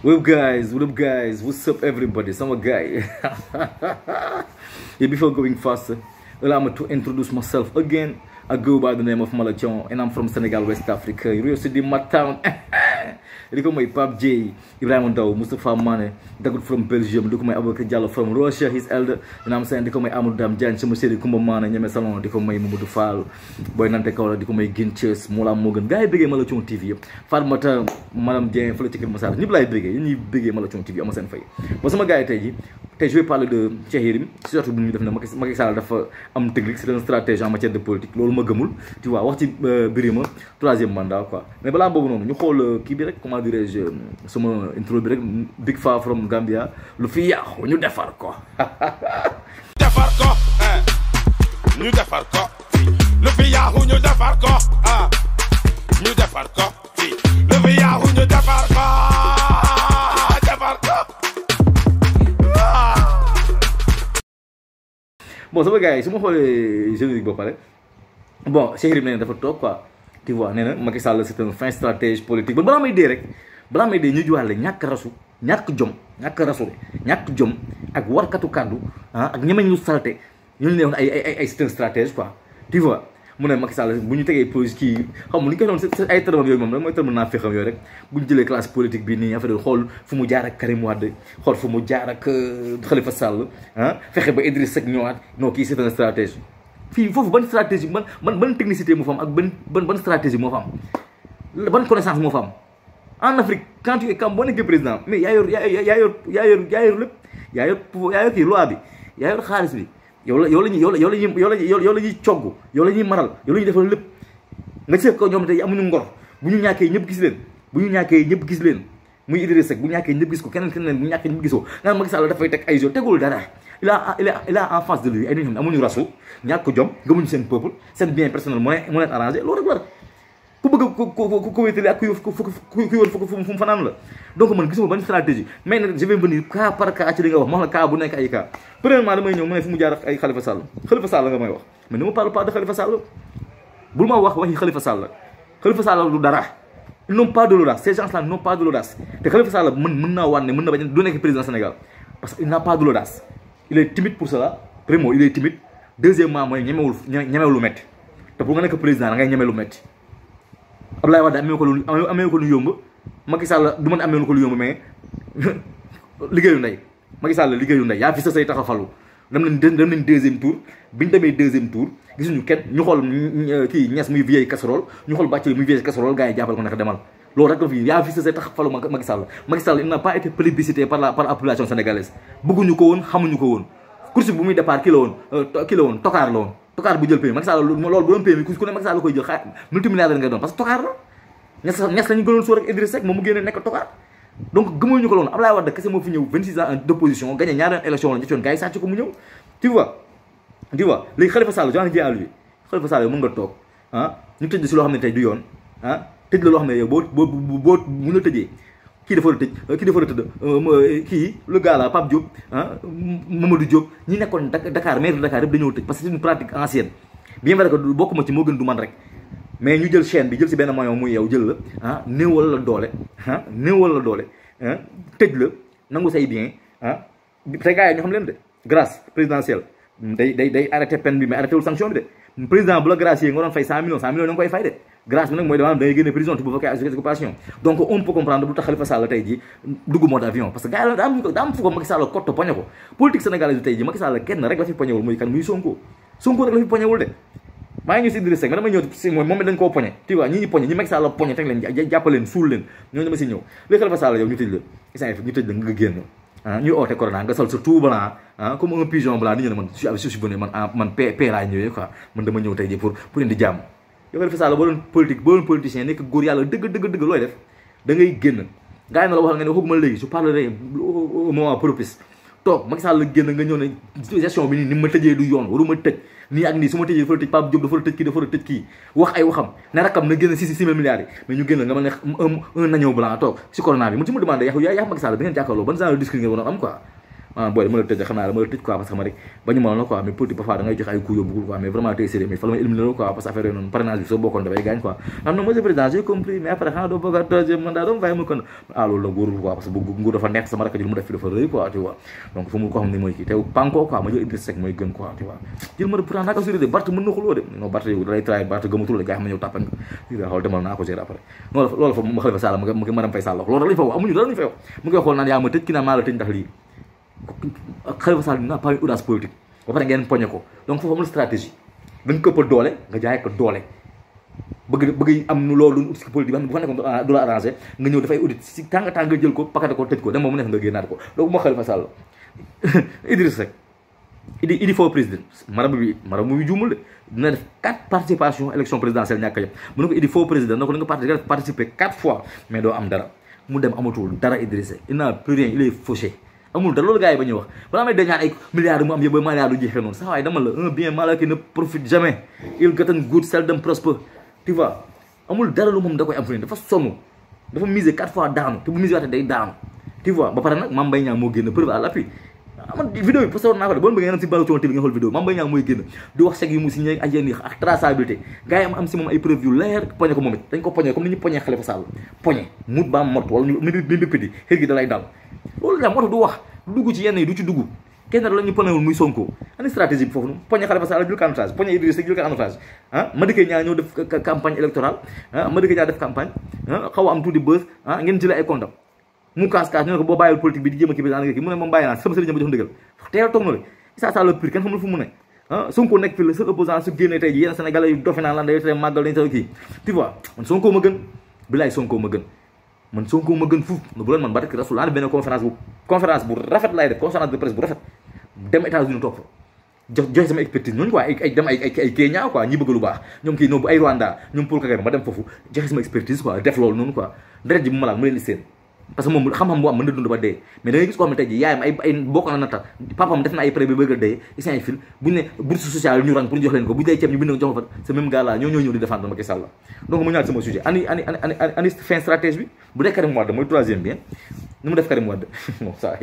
What up guys? What's up everybody? Sama guy. Yeah, before going faster, allow me to introduce myself again. I go by the name of Malachon and I'm from Senegal, West Africa. Rio City, my town. They call my Pap J, Ibrahim Daw, Mustafa Mane, Dagoud from Belgium, they call my Abou Diallo from Russia, his elder, and I'm saying they call my Amadou Dam Jan, Chemuseri Kumba Mane, Nyame Salon, they call my Mamadou Fall, Boy Nante Kaola, they call my Ginches, Mola Morgan, Guy Big Malachon TV, Farmata, Madame Jane, Political Massage, ni Blay Big, ni Big Malachon TV, I'm saying for you. But some guy tell you, je vais parler de Cheikh surtout bu ñu def na Macky Sall dafa am technique c'est une stratégie en matière de politique loolu ma gëmul tu vois wax ci Birima troisième mandat quoi mais balaa boobu noonu ñu xool kii bi rek comment dirais-je sama intro bi rek Big Faa from Gambia lu fi yàqu ñu defar ko defar ko ñu defar ko lu fi yàqu ñu defar ko ñu defar ko lu fi yàqu ñu defar ko defar ko. Bon sama gars yi su ma xoolee générique ba pare bon Cheikh Yérim nee na dafa toog quoi tu vois nee na Macky Sall c'est un fin stratège politique ba balaa may dee rek balaa may dee ñu juwaale ñàkk rasu ñàkk jom ak warkatu kàddu ak ñemeñ lu salte ñu ne woon ay c'est un stratège quoi tu vois mu ne Macky Sall bu ñu tegee pose kii xam nga li ñu koy doon ay tërëmam yooyu moom rek mooy tërëm naa fexam yooyu rek bu ñu jëlee classe politique bi nii affaire xool fu mu jaar ak Karim Wade xool fu mu jaar ak Khalifa Sall fexe ba Idriss Seck ñëwaat non kii c'est un stratège fii foofu ban stratégie ban technicité moo fa am ak ban stratégie moo fa am ban connaissance moo fa am en Afrique quand tu es comme boo nekkee président mais yaa yor lépp yaa yor kii loi bi yaa yor xaalis bi yow la ñuy cogg yow la ñuy maral yow la ñuy defal lépp nga seet ko ñoom tey amuñu ngor bu ñu ñàkkee ñëpp gis leen muy Idriss Seck bu ñàkkee ñëpp gis ko keneen bu ñàkkee ñëpp gisoo nga Macky Sall dafay teg ay tegul dara il a en face de lui ay nit ñoo xam ne amuñu rasu ñàkk jom gëmuñu seen peuple seen bien personnel moo leen arrangé loolu rek la ku bëgg ku wéetali ak ku yoon fu mu fanaan la donc man gisuma ban stratégie mais nag je vais venir cas par cas ci li nga wax ma wax la cas bu nekk ay cas premièrement damay ñëw mu ne fu mu jaar ak ay Khalifa Sall nga may wax mais ne me parle pas de Khalifa Sall bul ma wax waxi Khalifa Sall du dara ils n'ont pas de l'audace ces gens là n'ont pas de l'audace te Khalifa Sall mën naa wan ne mën na bañ du nekk président Sénégal parce que il n'a pas de l'audace il est timide pour cela premièrement il est timide deuxièmement mooy ñemewul lu metti te pour nga nekk président da ngay ñeme lu metti Abdoulaye Wade amee ko lu yomb Macky Sall du mën amee ko lu yomb mais liggéeyu ndey Macky Sall liggéeyu ndey yaa fi sa say tax a falu dem nañ deuxième tour bi ñu demee deuxième tour gisuñu kenn ñu xool kii Niass muy vieille casserole ñu xool Bathily muy vieille casserole gars yi jàppal ko naka demal loolu rek la fi yaa fi sa say tax a falu Macky Sall il n'a pas été plébiscité par la population sénégalaise bëgguñu ko woon xamuñu ko woon course bu muy départ kii la woon tokaar la woon tokaar bu jël pays Macky Sall loolu bu doon pays ku ne Macky Sall koy jël multimilliardaire ngay doon parce que tokaar la Niass lañu gënoon sóor ak Idriss Seck moom mu génne nekk tokaar donc gëmuñu ko loolu Abdoulaye Wade kese moo fi ñëw 26 ans d'opposition gagné ñaari élection la ñu gars yi sàcc ko mu ñëw tu vois léegi Khalifa Sall j'en viens à lui Khalifa Sall yow mën nga toog ñu tëj si loo xam ne tey du yoon tëj la loo xam ne yow boo mu la tëjee kii dafa war a tëdd kii le gars là Pape Diop Mamadou Diop ñi nekkoon Dakar maire de Dakar yëpp dañoo tëj parce que c'est une pratique ancienne bien vrai que bokkuma ci moo gën du man rek mais ñu jël chaîne bi jël si benn moyen muy yow jël la néewal la doole tëj la nangu say bien te gars yi ñoo xam leen de grâce présidentielle day arrêté peine bi mais arrêté wul sanction bi de président bu la gracier nga doon fay 100 millions da nga koy fay de grâce bi nag mooy dama da ngay génne prison bu fekkee occupation donc on peut comprendre bu tax Khalifa Sall tey ji dugg mode avion parce que gars yi daa am fu ko Macky Sall kotto poñe ko politique sénégalaise bi tey ji Macky Sall kenn rek la fi poñewul muy kan muy Sonko rek la fi poñewul de maa ngi ñëw si Idriss Seck nga dama ñëw si moom dañ koo poñe tu vois ñi poñe ñi Macky Sall poñe teg leen jàppaleen suul leen ñooñu dama si ñëw léegi Khalifa Sall yow ñu tëj la nga génn ñuy oote corona nga sol sa tout blanc comme un pigeon blanc di ñu ne man je suis venu man paix laa ñëwee quoi man dama ñëw tey ji pour indi jàmm yow Khalifa Sall boo doon politicien nekk góor yàlla dëgg looy def da ngay génn gars yi na la waxal nga ne waxuma léegi je parlerai au moment propice toog Macky Sall génn nga ñëw ne gestion bi nii ni ma tëjee du yoon waruma tëj nii ak nii su ma tëjee dafa la tëj Pape Diop dafa la tëj kii dafa la tëj kii wax ay waxam ne rakam na génn 6 milliards yi mais ñu génn nga ma ne un agneau blanc toog si corona bi mu ci ma demandé yaa Macky Sall da ngeen jàkkaarloo ban genre de discours ngeen war a am quoi boy dama la tëj xam naa dama la tëj quoi parce que xam rek bañu ma la quoi mais politique parfois da ngay joxe ay coups yóbbu quoi mais vraiment tey sérieux mais fa la ma éliminer quoi parce que affaire yooyu noonu parrainage bi soo bokkoon dafay gaañ quoi non monsieur le président j'ai compris mais après xanaa doo bëgg a troisième mandat doo bàyyi ma kon loolu la góorul quoi parce que bu nguur dafa neex sama rakk ji lu mu def fi dafa rëy quoi tu vois donc fu mu ko xam ne mooy kii te panko quoi ma jël Idriss Seck mooy gën quoi tu vois jël ma pourtant naa ko assuré de Bart mën na xuloo de non Bart yow dalay trahi Bart gëmatul de gars xam ne ñëw tàppan nga xool demal naa ko gérer après loolu fa ma Khalifa Sall mu ngi madame Faye Sall loolu lañ fa wax amuñu dara lañu fa wax mu ngi xool naan yaa ma tëj ki naan maa la tëj ndax lii Khalifa Sall n'a pas une audace politique ba pare ngeen poñe ko donc foofu amul stratégie da nga këppal doole nga jaay ko doole bëgg am nu loolu ut si politique bi xam ne bu fa nekkoon du la arrangé nga ñëw dafay audit si tàng nga jël ko pakate ko tëj ko dem moom mu neex nga génnaat ko donc moo Khalifa Sall Idriss Seck Idi faux président marabu bi juumul de dina def 4 participations élection présidentielle ñàkk a yëpp mu ne ko Idi faux président na ko da nga participer 4 fois mais doo am dara mu dem amatul dara Idriss Seck il n'a plus rien il est fauché amul dara loolu gars yi ba ñuy wax balaa may dañaan ay milliards mu am yëpp ba milliards du jeexee noonu sax waaye dama la un bien mal qui ne profite jamais il gotten good seldom prosper tu vois amul dara lu moom da koy am fu ne dafa sonn dafa miser 4 fois daanu te bu miser waatee day daanu tu vois ba pare nag Mame Mbaye Niang moo génn preuve à l'appui man vidéo bi posté woon naa ko de boo bëggee ngeen am si Baol TV nga xool vidéo Mame Mbaye Niang mooy génn di wax chèque yu mu signé ak yéen ak traçabilité gars yi am si moom ay preuve yu leer poñe ko moom it dañ ko poñe comme ni ñu poñee Khalifa Sall poñe mut ba mot wala ñu ndëppiti xër gi da lay dal loolu la moo tax du wax du dugg ci yenn yi du ci dugg kenn la ñu poñewul muy Sonko ani stratégie bi foofu noonu poñe Khalifa Sall jël candidature poñe Idriss Seck jël candidature Madické Niang ñëw def campagne électorale Madické Niang def campagne xaw a am tuuti buzz ngeen jëlee ay comptam mu kaas ñu ne ko boo bàyyiwul politique bi di jéem a kii bi daan nga kii mu ne moom bàyyi naa sama sëriñ ma jox ndigal teel toog na le Issa Sall le pire kenn xamul fu mu ne Sonko nekk fi le seul opposant su génnee tey ji yenn Sénégalais yu dofe naan lan day tere màggal dañ taw kii tu vois man Sonko ma gën bilaay Sonko ma gën man Sonko ma gën fuuf bu leen man ba rek rasul laa benn conférence bu rafet laay def conférence de presse bu rafet dem États-Unis toog fa joxe sama expertise ñooñu quoi ay dem ay Kenya quoi ñi bëgg lu baax ñoom kii noonu bu ay Rwanda ñoom Paul Kagame ma dem foofu joxe sama expertise quoi def loolu noonu quoi deret ji bu ma laal mu leen di seen parce que moom xam-xam bu am mën na dund ba dee mais da ngay gis koo xam ne tey ji yaayam ay bokk na natta papam def na ay prêt bi bëgg a dee isin ay fil buñu ne bourse sociale ñu rang pour ñu jox leen ko bu dee ceeb ñu bind ko jox ko fa ce même gars là ñoo ñëw di défendre Macky Sall donc mu ñaat sama sujet ani fin stratégie bi bu dee Karim Wade mooy troisième bien ni mu def Karim Wade moom saa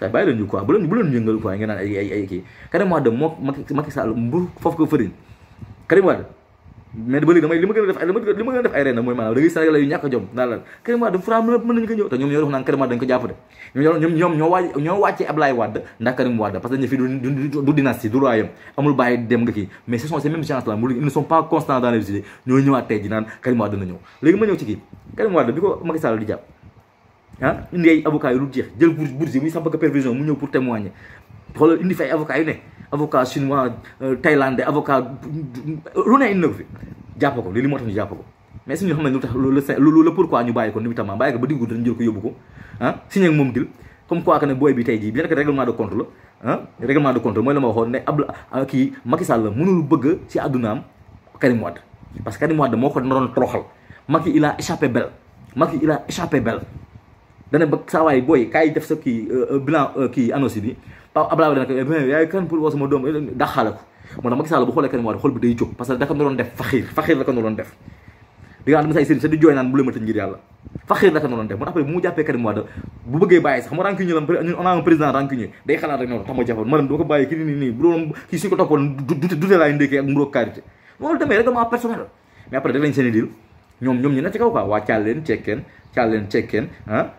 bàyyi leen ñu quoi bu leen yëngal quoi ngeen naan ay kii Karim Wade moo Macky Sall mbur foofu ko fëriñ Karim Wade mais ba léegi damay li ma gën a def ay ren mooy maanaam da ngay Sénégalais yu ñàkk a jom daal la Karim Wade Fra mën nañu ko ñëw te ñoom ñoo wax naan Karim Wade dañ ko jàpp de ñoom ñoo wàccee Ablaye Wade ndax Karim Wade parce que dañu fi du dynastie du royaume amul bàyyi dem nga kii mais ce sont ces mêmes gens là ils ne sont pas constants dans les idées ñoo ñëwaat tey ji naan Karim Wade dana ñëw léegi ma ñëw ci kii Karim Wade bi ko Macky Sall di jàpp indi ay avocats yu lu jeex jël bourse muy samp ko pervision mu ñëw pour témoigner xoolal indi fi ay avocats yu ne avocat chinois thaïlandais avocat lu ne indi na ko fi jàpp ko lii moo tax ñu jàpp ko mais suñu xam ne lu tax loolu pourquoi ñu bàyyi ko limitamment bàyyi ko ba diggu dañu jël ko yóbbu ko signé ak moom dil comme quoi que ne booy bi tey jii bien que règlement de compte la règlement de compte mooy la ma waxoon ne kii Macky Sall mënul bëgg ci àddunaam Karim Wade parce que Karim Wade moo ko naroon toroxal Macky il a échappé belle dana ba saa waay booy kaay def sa kii bilan kii annonce bi Pape Abdoulaye dana ko yaay kan pour woo sama doom daxaale ko moo tax Macky Sall bu xoolee Karim Wade xool bi day jóg parce que da ko doon def faxiir la ko doon def di nga xam ne say sëriñ sa di jooy naan bu leen ma tëj ngir yàlla faxiir la ko doon def moo tax après bu mu jàppee Karim Wade bu bëggee bàyyi sax xam nga rancunier la ñun on a un président rancunier day xalaat rek noonu tax ma jàppoon ma dama ko bàyyi kii nii bu doon kii suñ ko toppoon dute laay ndékkee ak mburoog karité loolu demee règlement personnel mais après def lañ seen i deal ñoom ñu ne ci kaw quoi waa caaleen cekkeen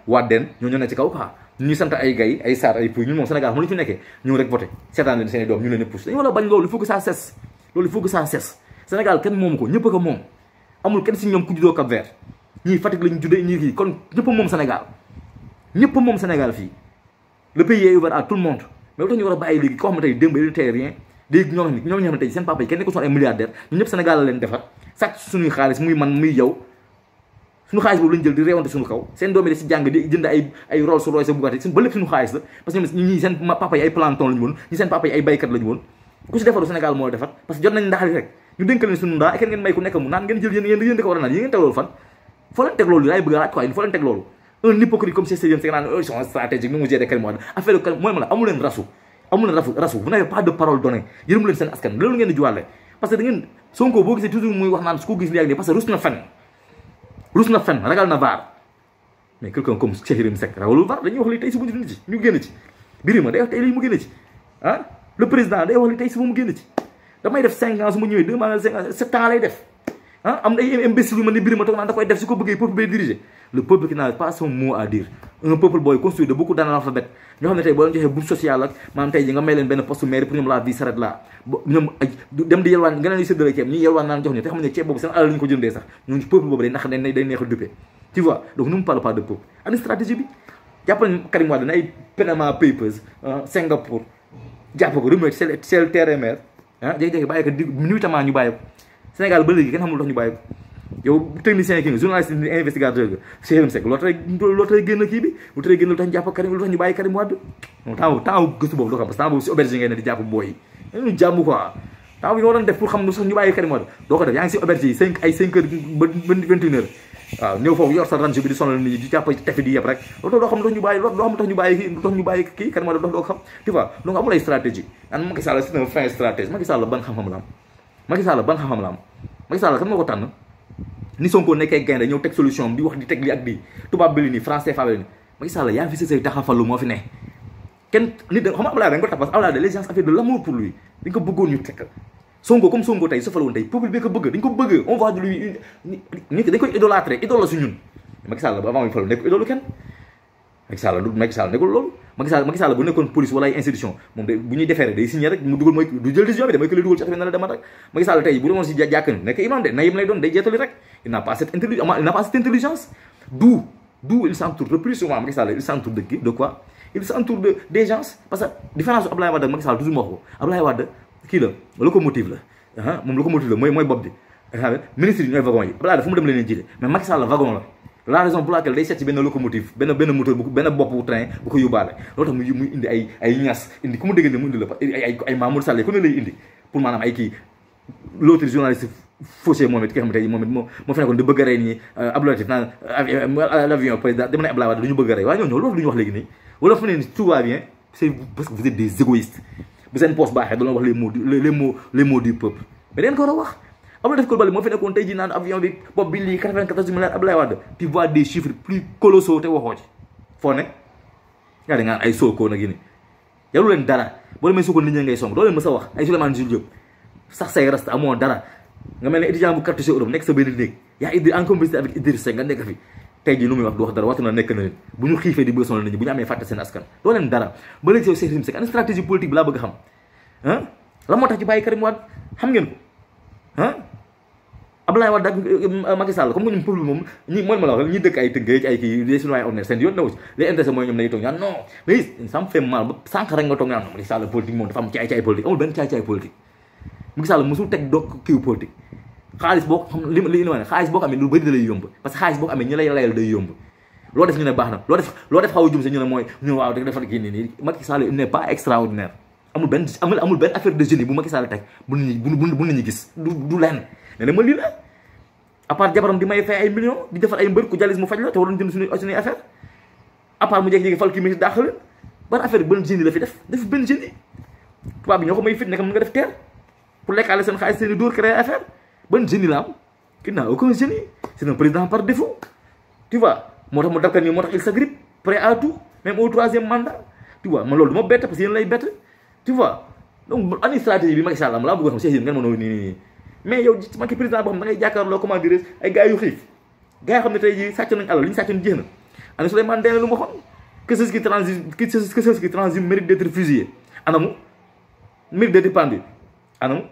waddeen ñoo ñu ne ci kaw quoi ñu sant ay gay ay saar ay puy ñun moom Sénégal xam lu fi nekkee ñu rek voté seetaan leen seen i doom ñu leen ne pousse dañu war a bañ loolu il faut que ça cesse loolu il faut que ça cesse Sénégal kenn moomu ko ñëpp a ko moom amul kenn si ñoom ku juddoo Cap Vert ñii Fatick lañu juddee ñii kii kon ñëpp a moom Sénégal fii le pays est ouvert à tout le monde mais lu tax ñu war a bàyyi léegi koo xam ne tey démb il était rien léegi ñoo xam ne tey seen papa yi kenn nekk soon ay milliardaire ñun ñëpp Sénégal la leen defar sax suñuy xaalis muy man muy yow suñu xaalis boobu lañu jël di réewante suñu kaw seen doom yi di si jàng di jënd ay Rolls Royce Bugatti suñu ba lépp suñu xaalis la parce que ñoom ñii seen papa yi ay planton lañu woon ñi seen papa yi ay baykat lañu woon ku si defaru Sénégal moo defar parce que jot nañ ndaxali rek ñu dénkal leen suñu ndaa ak ngeen may ku nekk mu naan ngeen jël yéen di ko war a naan yéen ngeen teg loolu fan foo leen teg loolu laay bëgg a laaj quoi foo leen teg loolu un hypocrite comme c'est sérieux c'est naan ils sont stratégiques nu mu gérer Karim Wade affaire Karim mooy ma la amu leen rasu vous n'avez pas de parole donnée yërëmu leen seen askan loolu ngeen di juwaale parce que da ngeen Sonko boo gisee toujours muy wax naan su ko gis li ak parce que rus na fen ragal na vaar mais quelqu'un comme Cheikh Yérim Seck ragalul vaar dañuy wax li tey si bu nit ci ñu génn ci Birima day wax tey lii mu génn ci ah le président day wax li tey suba mu génn ci damay def 5 ans su ma ñëwee 2 ans 5 ans 7 ans lay def ah am na ay imbécile yu mel ni Birima toog naan da koy def su ko bëggee peuple bay diriger le peuple qui n'a pas son mot à dire un peuple booy construit de beaucoup d'analphabètes ñoo xam ne tey boo leen joxee bourse sociale ak maanaam tey ji nga may leen benn poste maire pour ñoom la vie s'arrête là ñoom dem di yelwaan nga leen di séddale ceeb ñi yelwaan naan jox ñu te xam ne ceeb boobu seen alal lañu ko jëndee sax ñooñu peuple boobu day nax day neexal duppee tu vois donc nous ne parlons pas de peuple ani stratégie bi jàppal Karim Wade na ay Panama Papers Singapour jàpp ko remettre c'est terre mer ah jékki-jékki bàyyi ko di nuitamment ñu bàyyi ko Sénégal ba léegi kenn xamul tax ñu bàyyi ko yow technicien kii nga journaliste investigateur nga Cheikh Yérim Seck loo tax génn kii bi lu tax génn lu tax ñu jàpp Karim lu tax ñu bàyyi Karim Wade temps gëstu boobu doo xam parce que temps boobu si auberge ngay ne di jàpp booy yi ñu jàmm quoi temps bi nga waroon def pour xam lu sax ñu bàyyi Karim Wade doo ko def yaa ngi si auberge yi 5 heures ba 21 heures waaw ñëw foofu yor sa range bi di sonal nit ñi di jàpp tefi di yëpp rek loolu doo xam lu tax ñu bàyyi loolu doo xam lu tax ñu bàyyi kii Karim Wade doo ko xam tu vois donc amul ay stratégie an Macky Sall c'est un fin stratège Macky Sall ban xam-xam la am Macky Sall ban xam-xam la am Macky Sall kan moo ko tànn ni Sonko nekkee gaynde ñëw teg solution di wax di teg li ak di tubaab bi li nii français fa bi ni Macky Sall yaa fi sësay taxafalu moo fi ne kenn nit da xam nga Abdoulaye dañ ko tapas Abdoulaye les gens avaient de l'amour pour lui dañ ko bëggoon ñu teg Sonko comme Sonko tey sofal woon tey peuple bi ko bëgg dañ ko bëgg on voit de lui nit dañ koy idolâtrer idole la su ñun Macky Sall ba avant muy falu nekk idole kenn Macky Sall nekkul loolu Macky Sall bu nekkoon police wala ay institution moom de bu ñuy defeere day signé rek mu dugal mooy du jël décision bi damay ko lay dugal ci affaire na la demal rek Macky Sall tey bu demoon si jàkk ni nekk imam de na yim lay doon day jeetali rek il n'a pas cette intelligence d'où il s'entoure le plus souvent Macky Sall il s'entoure de quoi il s'entoure des gens parce que différence su Abdoulaye Wade ak Macky Sall toujours ma wax ko Abdoulaye Wade kii la locomotive la moom locomotive la mooy bopp bi ministre yi ñooy wagon yi Abdoulaye Wade fu mu dem leen jiite mais Macky Sall wagon la raison pour laquelle day seet ci benn locomotive benn moteur benn bopp train bu ko yóbbaale loolu tax muy indi ay ñas indi ku mu dégg ne mu indi la ay Mamour Sall ku ne lay indi pour maanaam ay kii l'autre journaliste fauché moom it ki nga xam ne tey moom it moo fi nekkoon di bëgg a rey nii Abdoulaye Wade naan l'avion président dama ne Abdoulaye Wade du ñu bëgg a rey waaye ñooñu loolu du ñu wax léegi nii wala fu ne ni tout va bien c'est parce que vous êtes des égoïstes bu seen poste baaxee doon wax les mots du peuple mais dañ ko war a wax Abdoulaye def ko bali moo fi nekkoon tey ji naan avion bi bopp bi lii 94 milliards Abdoulaye Wade tu vois des chiffres plus colossaux te waxoo ci foo ne yaa da ngaan ay Sonko nag yi ni yalu leen dara boo demee Sonko nit ñi ngay song doo leen mës a wax ay Souleymane Jules Diop sax say rasta amoo dara nga mel ne étudiant bu cartouché Europe nekk sa benn néeg yaa Idriss en complicité avec Idriss Seck nga nekk fi tey ji nu muy wax du wax dara waxtu na nekk na leen bu ñu xiifee di bëgg sonal nit ñi bu ñu amee fàtte seen askan doo leen dara ba léegi yow Cheikh Yérim Seck ana stratégie politique bi laa bëgg a xam la moo tax ci bàyyi Karim Wade xam ngeen ko Abdoulaye Wade ak Macky Sall comme que ñun peuple moom ñi mooy ma la wax ñi dëkk ay tëggee ay kii des citoyens ordinaires seen yoon na aussi les intéressés mooy ñoom dañuy toog ñaan non mais ça me fait mal ba sànq rek nga toog ñaan Macky Sall politique moom dafa am caay-caay politique amul benn caay-caay politique Macky Sall mosul teg doog kiiw politique xaalis boo xam li ma ne xaalis boo ko amee lu bëri da lay yomb parce que xaalis boo ko amee ñi lay layal day yomb loo def ñu ne baax na loo def xaw a jum sa ñu ne mooy ñu ne waaw da defal kii nii Macky Sall il n'est pas extraordinaire amul benn affaire de génie bu Macky Sall teg bu nit ñi gis du lenn ne ma lii la à part jabaram di may fay ay millions di defal ay mbër ku jalis mu faj la te waroon jënd suñuy affaire à part mu jékki-jékki fal kii ministre daaxal ban affaire ban génie la fi def benn génie tubaab bi ñoo ko may fit nekk mën nga def teer pour lekkaale seen xaalis seen i dóor créer affaire ban génie la am ki n'a aucun génie c'est un président par défaut tu vois moo tax mu dabkat nii moo tax il s'agrippe prêt à tout même au 3e mandat tu vois man loolu du ma bett parce que yéen lay bett tu vois donc ani stratégie bi Macky Sall am laa bëgg a xam Cheikh Yérim ngeen mënoo nii mais yow Macky président boo xam da ngay jàkkaarloo comment dire ay gars yu xiif gars yoo xam ne tey jii sàcc nañ alal li ñu sàccoon jeex na ana Souleymane Ndéné lu ma waxoon que ceux qui transhument mérite d'être fusillé anamu mérite d'être pendu anamu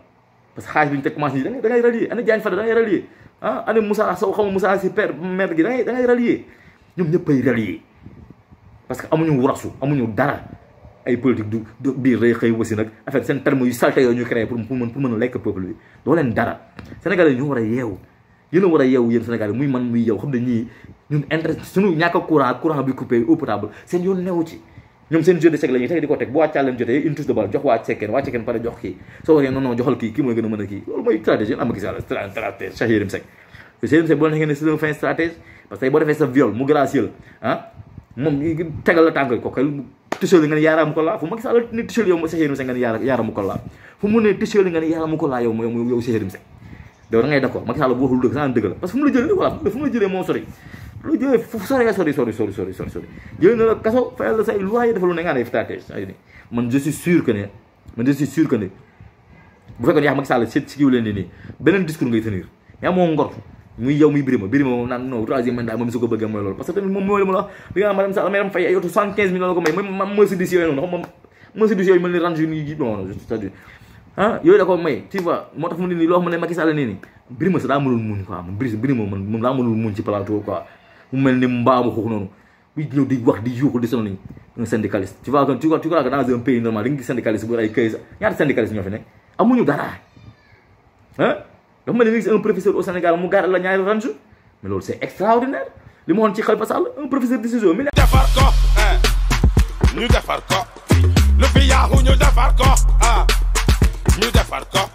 parce que xaalis bi ñu teg commencé da ngay rallier ana Diagne Fada da ngay rallier ana Moussa Sow xam Moussa si père maître gi da ngay rallier ñoom ñëpp ay rallier parce que amuñu wurasu amuñu dara ay politique du biir day xëy wasi nag affaire seen terme yu salté yooyu ñu créé pour mën a lekk peuple bi doo leen dara Sénégalais yi ñu war a yeewu yéen a war a yeewu yéen Sénégalais muy man muy yow xam ne ñii ñun intérêt suñu ñàkk courant bi coupé eau potable seen yoon newu ci ñoom seen jeu de chèque la ñuy teg di ko teg bu waa càlleen jotee une touche de balle jox waa cekkeen pare jox kii soo waxee non joxal kii mooy gën a mën a kii loolu mooy stratégie am gis stratège Cheikh Yérim Seck bu la nekkee ne c'est un fin stratège parce que boo defee sa viol mu gracieux moom tegal la tànk ko kay tissueli nga ne yaaraamu ko laa fu Macky Sall ne tissueli yow Cheikh Yérim Seck nga ne yaaraamu ko laa fu mu ne tissueli nga ne yaaraamu ko laa yow Cheikh Yérim Seck da ngay d'accord Macky Sall bu waxul dëgg saa dëgg la parce que fu mu la jëlee voilà fu mu la jëlee moo sori lu jógee fu sori jël na la kaso fayal la say loi dafa lu ne nga def stratégie ay ni man je suis sûr que ne bu fekkoon yaa Macky Sall ci kiw leen nii beneen discours ngay tenir mais amoo ngor muy yow muy Birima moom naan non troisième mandat moom su ko bëggee mooy loolu parce que tamit moom mooy li ma la wax bi nga madame Sall madame Faye ay oto 75 millions la ko may mooy Mercedes yooyu noonu xam moom Mercedes yooyu mel ni Range yi non c'est-à-dire yooyu la ko may tu vois moo tax mu ne nii loo xam ne Macky Sall nii nii Birima sa daa mënul muñ quoi Birima moom daa mënul muñ ci plateau quoi mu mel ni mbaamu xoox noonu buy ñëw di wax di yuuxu di sonal un syndicaliste tu vois que dans un pays normal di nga gis syndicaliste bu ay këyit ñaata syndicaliste ñoo fi nekk amuñu dara dafa mel ni un professeur au Sénégal mu garal la ñaari Range mais loolu c'est extraordinaire li ma waxoon ci Khalifa Sall un professeur de ciseaux mi defar ko ñu defar ko lu fi yaaxu ñu defar ko ñu defar ko